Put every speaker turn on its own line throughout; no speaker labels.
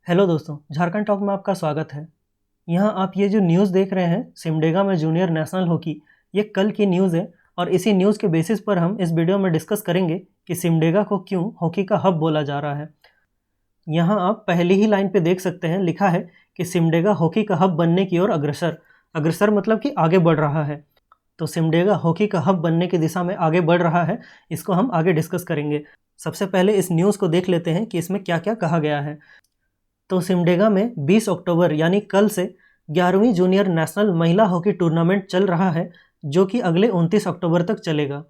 Hello दोस्तों, Jharkhand talk में आपका स्वागत है। यहाँ आप ये जो न्यूज़ देख रहे हैं सिमडेगा में जूनियर नेशनल हॉकी, ये कल की न्यूज़ है और इसी न्यूज़ के बेसिस पर हम इस वीडियो में डिस्कस करेंगे कि सिमडेगा को क्यों हॉकी का हब बोला जा रहा है। यहाँ आप पहली ही लाइन पे देख सकते हैं, लिखा है कि सिमडेगा हॉकी का हब बनने की ओर अग्रसर। अग्रसर मतलब कि आगे बढ़ रहा है। तो सिमडेगा हॉकी का हब बनने की दिशा में आगे बढ़ रहा है, इसको हम आगे डिस्कस करेंगे। सबसे पहले इस न्यूज़ को देख लेते हैं कि इसमें क्या क्या कहा गया है। तो सिमडेगा में 20 अक्टूबर यानी कल से 11वीं जूनियर नेशनल महिला हॉकी टूर्नामेंट चल रहा है, जो कि अगले 29 अक्टूबर तक चलेगा।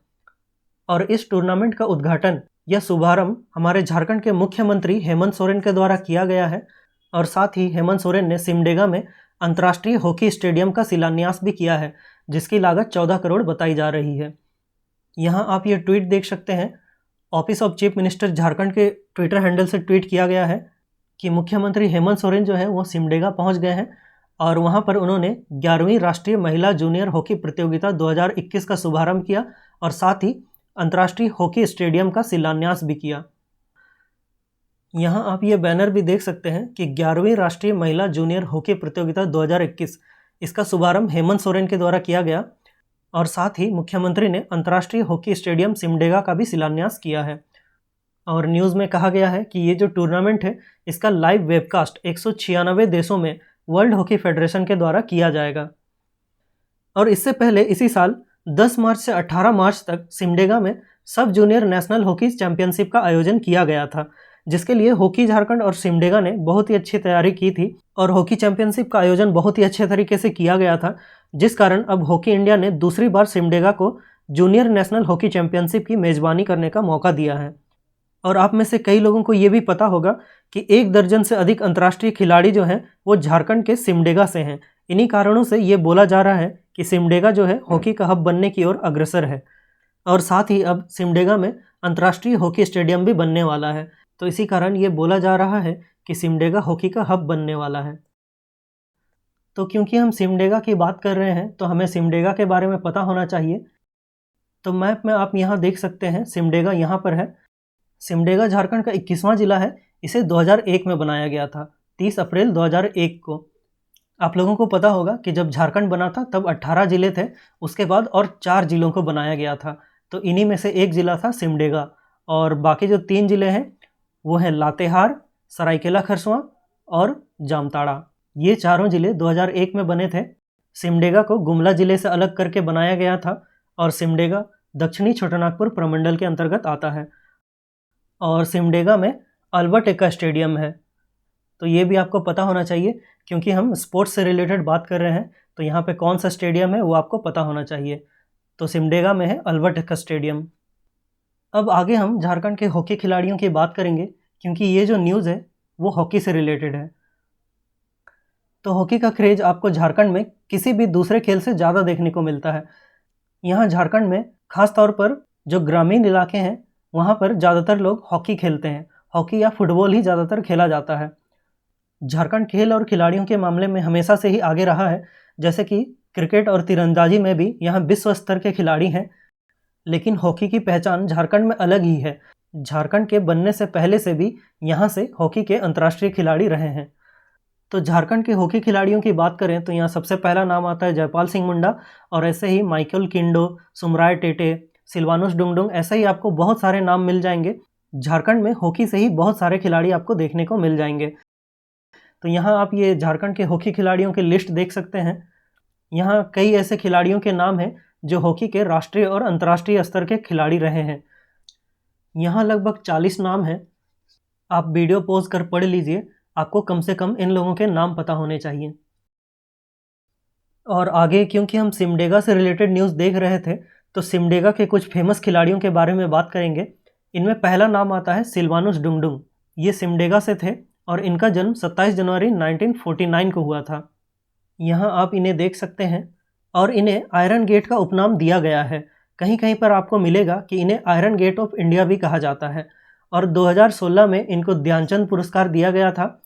और इस टूर्नामेंट का उद्घाटन या शुभारंभ हमारे झारखंड के मुख्यमंत्री हेमंत सोरेन के द्वारा किया गया है। और साथ ही हेमंत सोरेन ने सिमडेगा में अंतर्राष्ट्रीय हॉकी स्टेडियम का शिलान्यास भी किया है, जिसकी लागत 14 करोड़ बताई जा रही है। यहाँ आप ये ट्वीट देख सकते हैं, office of chief minister Jharkhand के ट्विटर हैंडल से ट्वीट किया गया है कि मुख्यमंत्री हेमंत सोरेन जो है वो सिमडेगा पहुंच गए हैं और वहां पर उन्होंने 11वीं राष्ट्रीय महिला जूनियर हॉकी प्रतियोगिता 2021 का शुभारंभ किया और साथ ही अंतर्राष्ट्रीय हॉकी स्टेडियम का शिलान्यास भी किया। यहां आप ये बैनर भी देख सकते हैं कि 11वीं राष्ट्रीय महिला जूनियर हॉकी प्रतियोगिता 2021, इसका शुभारंभ हेमंत सोरेन के द्वारा किया गया और साथ ही मुख्यमंत्री ने अंतर्राष्ट्रीय हॉकी स्टेडियम सिमडेगा का भी शिलान्यास किया है। और न्यूज़ में कहा गया है कि ये जो टूर्नामेंट है इसका लाइव वेबकास्ट 196 देशों में वर्ल्ड हॉकी फेडरेशन के द्वारा किया जाएगा। और इससे पहले इसी साल 10 मार्च से 18 मार्च तक सिमडेगा में सब जूनियर नेशनल हॉकी चैंपियनशिप का आयोजन किया गया था, जिसके लिए हॉकी झारखंड और सिमडेगा ने बहुत ही अच्छी तैयारी की थी और हॉकी चैंपियनशिप का आयोजन बहुत ही अच्छे तरीके से किया गया था, जिस कारण अब हॉकी इंडिया ने दूसरी बार सिमडेगा को जूनियर नेशनल हॉकी चैंपियनशिप की मेजबानी करने का मौका दिया है। और आप में से कई लोगों को ये भी पता होगा कि 1 दर्जन से अधिक अंतर्राष्ट्रीय खिलाड़ी जो हैं वो झारखंड के सिमडेगा से हैं। इन्हीं कारणों से ये बोला जा रहा है कि सिमडेगा जो है हॉकी का हब बनने की ओर अग्रसर है। और साथ ही अब सिमडेगा में अंतर्राष्ट्रीय हॉकी स्टेडियम भी बनने वाला है, तो इसी कारण ये बोला जा रहा है कि सिमडेगा हॉकी का हब बनने वाला है। तो क्योंकि हम सिमडेगा की बात कर रहे हैं तो हमें सिमडेगा के बारे में पता होना चाहिए। तो मैप में आप यहाँ देख सकते हैं, सिमडेगा यहाँ पर है। सिमडेगा झारखंड का 21वां जिला है। इसे 2001 में बनाया गया था, 30 अप्रैल 2001 को। आप लोगों को पता होगा कि जब झारखंड बना था तब 18 जिले थे, उसके बाद और 4 जिलों को बनाया गया था। तो इन्हीं में से एक जिला था सिमडेगा और बाकी जो 3 जिले हैं वो हैं लातेहार, सरायकेला खरसुआं और जामताड़ा। ये चारों जिले 2001 में बने थे। सिमडेगा को गुमला जिले से अलग करके बनाया गया था और सिमडेगा दक्षिणी छोटानागपुर प्रमंडल के अंतर्गत आता है। और सिमडेगा में अल्बर्ट एक्का स्टेडियम है, तो ये भी आपको पता होना चाहिए क्योंकि हम स्पोर्ट्स से रिलेटेड बात कर रहे हैं, तो यहाँ पे कौन सा स्टेडियम है वो आपको पता होना चाहिए। तो सिमडेगा में है अल्बर्ट एक्का स्टेडियम। अब आगे हम झारखंड के हॉकी खिलाड़ियों की बात करेंगे क्योंकि ये जो न्यूज़ है वो हॉकी से रिलेटेड है। तो हॉकी का क्रेज आपको झारखंड में किसी भी दूसरे खेल से ज़्यादा देखने को मिलता है। यहाँ झारखंड में खास तौर पर जो ग्रामीण इलाके हैं वहाँ पर ज़्यादातर लोग हॉकी खेलते हैं। हॉकी या फुटबॉल ही ज़्यादातर खेला जाता है। झारखंड खेल और खिलाड़ियों के मामले में हमेशा से ही आगे रहा है, जैसे कि क्रिकेट और तीरंदाजी में भी यहाँ विश्व स्तर के खिलाड़ी हैं। लेकिन हॉकी की पहचान झारखंड में अलग ही है। झारखंड के बनने से पहले से भी यहाँ से हॉकी के अंतर्राष्ट्रीय खिलाड़ी रहे हैं। तो झारखंड के हॉकी खिलाड़ियों की बात करें तो यहाँ सबसे पहला नाम आता है जयपाल सिंह मुंडा और ऐसे ही माइकल किंडो, सुमराय टेटे, सिल्वानुस डुंगडुंग, ऐसे ही आपको बहुत सारे नाम मिल जाएंगे। झारखंड में हॉकी से ही बहुत सारे खिलाड़ी आपको देखने को मिल जाएंगे। तो यहाँ आप ये झारखंड के हॉकी खिलाड़ियों की लिस्ट देख सकते हैं। यहाँ कई ऐसे खिलाड़ियों के नाम हैं जो हॉकी के राष्ट्रीय और अंतर्राष्ट्रीय स्तर के खिलाड़ी रहे हैं। यहाँ लगभग 40 नाम हैं। आप वीडियो पॉज कर पढ़ लीजिए, आपको कम से कम इन लोगों के नाम पता होने चाहिए। और आगे क्योंकि हम सिमडेगा से रिलेटेड न्यूज़ देख रहे थे तो सिमडेगा के कुछ फेमस खिलाड़ियों के बारे में बात करेंगे। इनमें पहला नाम आता है सिल्वानुस डुंगडुंग। ये सिमडेगा से थे और इनका जन्म 27 जनवरी 1949 को हुआ था। यहाँ आप इन्हें देख सकते हैं और इन्हें आयरन गेट का उपनाम दिया गया है। कहीं कहीं पर आपको मिलेगा कि इन्हें आयरन गेट ऑफ इंडिया भी कहा जाता है। और 2016 में इनको ध्यानचंद पुरस्कार दिया गया था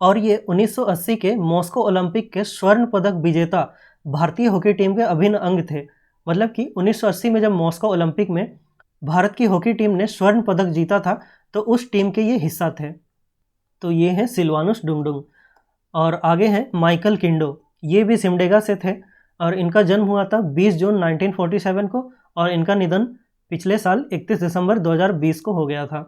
और ये 1980 के मॉस्को ओलंपिक के स्वर्ण पदक विजेता भारतीय हॉकी टीम के अभिन्न अंग थे। मतलब कि 1980 में जब मॉस्को ओलंपिक में भारत की हॉकी टीम ने स्वर्ण पदक जीता था तो उस टीम के ये हिस्सा थे। तो ये हैं सिल्वानुस डुंगडुंग। और आगे हैं माइकल किंडो, ये भी सिमडेगा से थे और इनका जन्म हुआ था 20 जून 1947 को और इनका निधन पिछले साल 31 दिसंबर 2020 को हो गया था।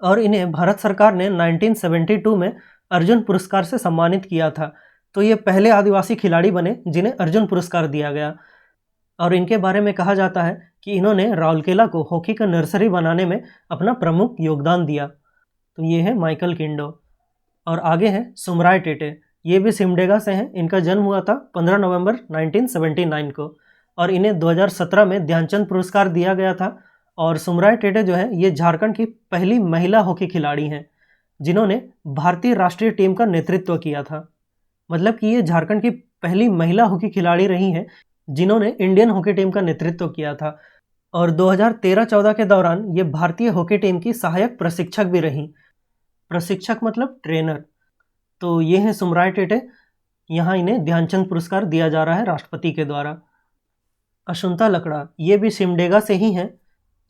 और इन्हें भारत सरकार ने 1972 में अर्जुन पुरस्कार से सम्मानित किया था। तो ये पहले आदिवासी खिलाड़ी बने जिन्हें अर्जुन पुरस्कार दिया गया। और इनके बारे में कहा जाता है कि इन्होंने राउरकेला को हॉकी का नर्सरी बनाने में अपना प्रमुख योगदान दिया। तो ये है माइकल किंडो। और आगे हैं सुमराय टेटे, ये भी सिमडेगा से हैं। इनका जन्म हुआ था 15 नवंबर 1979 को और इन्हें 2017 में ध्यानचंद पुरस्कार दिया गया था। और सुमराय टेटे जो है ये झारखंड की पहली महिला हॉकी खिलाड़ी हैं जिन्होंने भारतीय राष्ट्रीय टीम का नेतृत्व किया था। मतलब कि ये झारखंड की पहली महिला हॉकी खिलाड़ी रही हैं जिन्होंने इंडियन हॉकी टीम का नेतृत्व किया था। और 2013-14 के दौरान ये भारतीय हॉकी टीम की सहायक प्रशिक्षक भी रहीं। प्रशिक्षक मतलब ट्रेनर। तो ये हैं सुमराय टेटे, यहाँ इन्हें ध्यानचंद पुरस्कार दिया जा रहा है राष्ट्रपति के द्वारा। असुंता लकड़ा, ये भी सिमडेगा से ही हैं।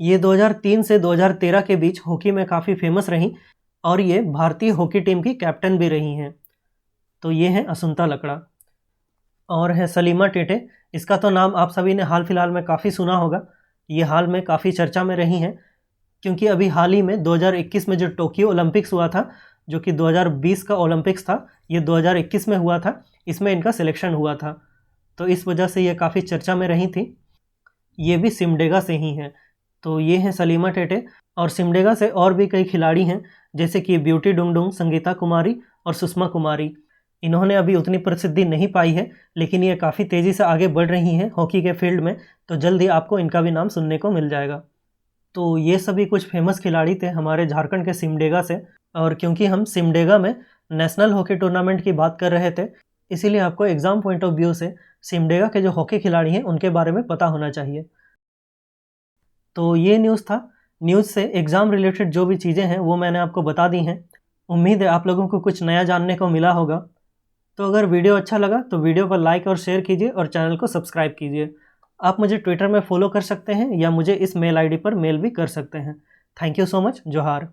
ये 2003 से 2013 के बीच हॉकी में काफ़ी फेमस रहीं और ये भारतीय हॉकी टीम की कैप्टन भी रही हैं। तो ये हैं असुंता लकड़ा। और है सलीमा टेटे, इसका तो नाम आप सभी ने हाल फिलहाल में काफ़ी सुना होगा। ये हाल में काफ़ी चर्चा में रही हैं क्योंकि अभी हाल ही में 2021 में जो टोक्यो ओलंपिक्स हुआ था, जो कि 2020 का ओलंपिक्स था, ये 2021 में हुआ था, इसमें इनका सिलेक्शन हुआ था। तो इस वजह से ये काफ़ी चर्चा में रही थी। ये भी सिमडेगा से ही हैं। तो ये हैं सलीमा टेटे। और सिमडेगा से और भी कई खिलाड़ी हैं जैसे कि ब्यूटी डुंगडुंग, संगीता कुमारी और सुषमा कुमारी। इन्होंने अभी उतनी प्रसिद्धि नहीं पाई है लेकिन ये काफ़ी तेज़ी से आगे बढ़ रही हैं हॉकी के फील्ड में, तो जल्द ही आपको इनका भी नाम सुनने को मिल जाएगा। तो ये सभी कुछ फेमस खिलाड़ी थे हमारे झारखंड के सिमडेगा से। और क्योंकि हम सिमडेगा में नेशनल हॉकी टूर्नामेंट की बात कर रहे थे, इसीलिए आपको एग्ज़ाम पॉइंट ऑफ व्यू से सिमडेगा के जो हॉकी खिलाड़ी हैं उनके बारे में पता होना चाहिए। तो ये न्यूज़ था। न्यूज़ से एग्ज़ाम रिलेटेड जो भी चीज़ें हैं वो मैंने आपको बता दी हैं। उम्मीद है आप लोगों को कुछ नया जानने को मिला होगा। तो अगर वीडियो अच्छा लगा तो वीडियो को लाइक और शेयर कीजिए और चैनल को सब्सक्राइब कीजिए। आप मुझे ट्विटर में फॉलो कर सकते हैं या मुझे इस मेल आईडी पर मेल भी कर सकते हैं। Thank you so much. जोहार।